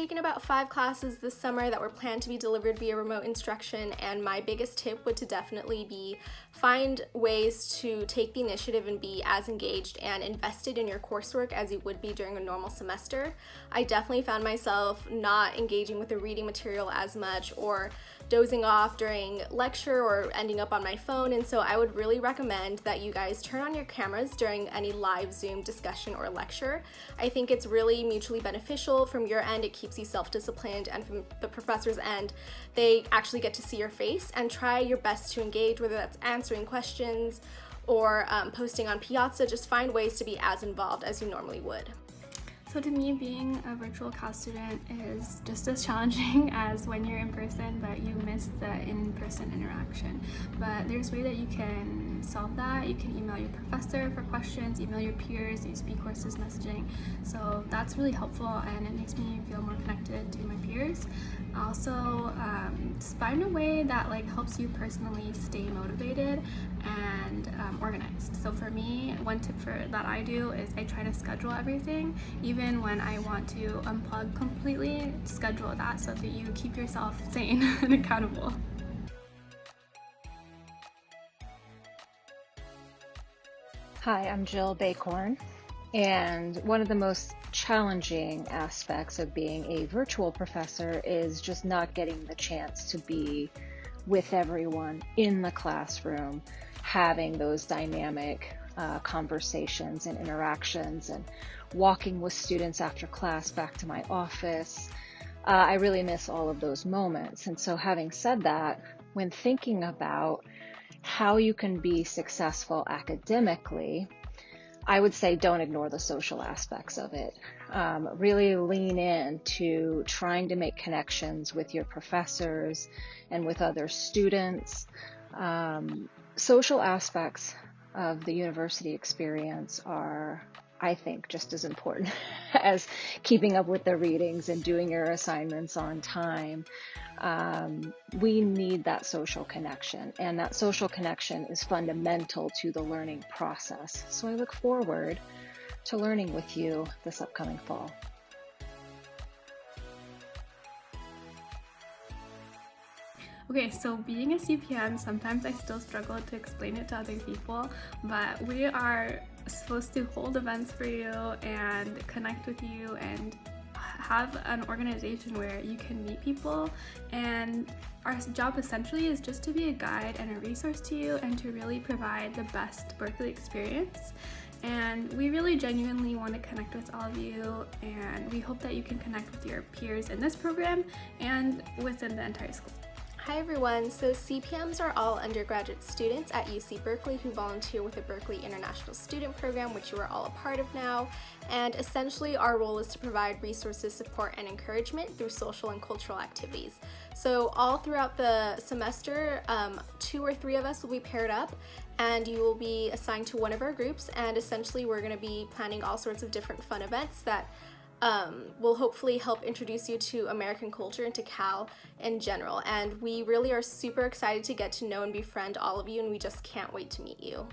taken about 5 classes this summer that were planned to be delivered via remote instruction, and my biggest tip would to definitely be find ways to take the initiative and be as engaged and invested in your coursework as you would be during a normal semester. I definitely found myself not engaging with the reading material as much or dozing off during lecture or ending up on my phone, and so I would really recommend that you guys turn on your cameras during any live Zoom discussion or lecture. I think it's really mutually beneficial. From your end, it keeps you self-disciplined, and from the professor's end, they actually get to see your face, and try your best to engage, whether that's answering questions or posting on Piazza. Just find ways to be as involved as you normally would. So to me, being a virtual Cal student is just as challenging as when you're in person, but you miss the in-person interaction. But there's a way that you can solve that. You can email your professor for questions, email your peers, use B-Courses messaging. So that's really helpful, and it makes me feel more connected to my peers. Also, just find a way that helps you personally stay motivated and organized. So for me, one tip that I do is I try to schedule everything. Even when I want to unplug completely, schedule that so that you keep yourself sane and accountable. Hi, I'm Jill Bacorn, and one of the most challenging aspects of being a virtual professor is just not getting the chance to be with everyone in the classroom, having those dynamic conversations and interactions, and walking with students after class back to my office. I really miss all of those moments. And so having said that, when thinking about how you can be successful academically, I would say don't ignore the social aspects of it. Really lean in to trying to make connections with your professors and with other students. Social aspects of the university experience are, I think, just as important as keeping up with the readings and doing your assignments on time. We need that social connection, and that social connection is fundamental to the learning process. So I look forward to learning with you this upcoming fall. Okay, so being a CPM, sometimes I still struggle to explain it to other people, but we are supposed to hold events for you and connect with you and have an organization where you can meet people, and our job essentially is just to be a guide and a resource to you and to really provide the best Berkeley experience. And we really genuinely want to connect with all of you, and we hope that you can connect with your peers in this program and within the entire school. Hi everyone, so CPMs are all undergraduate students at UC Berkeley who volunteer with the Berkeley International Student Program, which you are all a part of now, and essentially our role is to provide resources, support, and encouragement through social and cultural activities. So all throughout the semester, 2 or 3 of us will be paired up, and you will be assigned to one of our groups, and essentially we're going to be planning all sorts of different fun events that will hopefully help introduce you to American culture and to Cal in general. And we really are super excited to get to know and befriend all of you, and we just can't wait to meet you.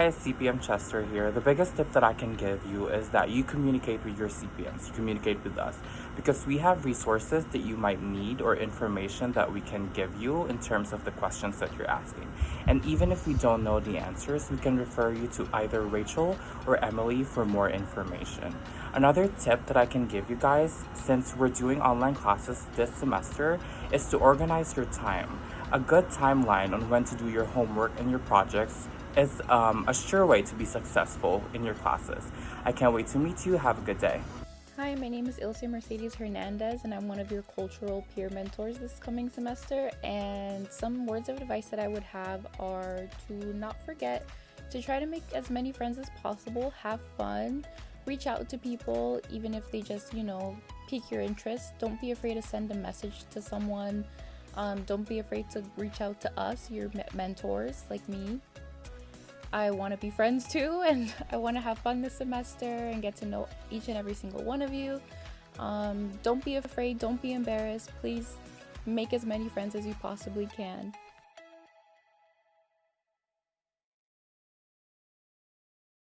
Hi, CPM Chester here. The biggest tip that I can give you is that you communicate with your CPMs, you communicate with us, because we have resources that you might need or information that we can give you in terms of the questions that you're asking. And even if we don't know the answers, we can refer you to either Rachel or Emily for more information. Another tip that I can give you guys, since we're doing online classes this semester, is to organize your time. A good timeline on when to do your homework and your projects is a sure way to be successful in your classes. I can't wait to meet you. Have a good day. Hi, my name is Ilse Mercedes Hernandez, and I'm one of your cultural peer mentors this coming semester. And some words of advice that I would have are to not forget to try to make as many friends as possible, have fun, reach out to people, even if they just, pique your interest. Don't be afraid to send a message to someone. Don't be afraid to reach out to us, your mentors like me. I want to be friends too, and I want to have fun this semester and get to know each and every single one of you. Don't be afraid, don't be embarrassed. Please make as many friends as you possibly can.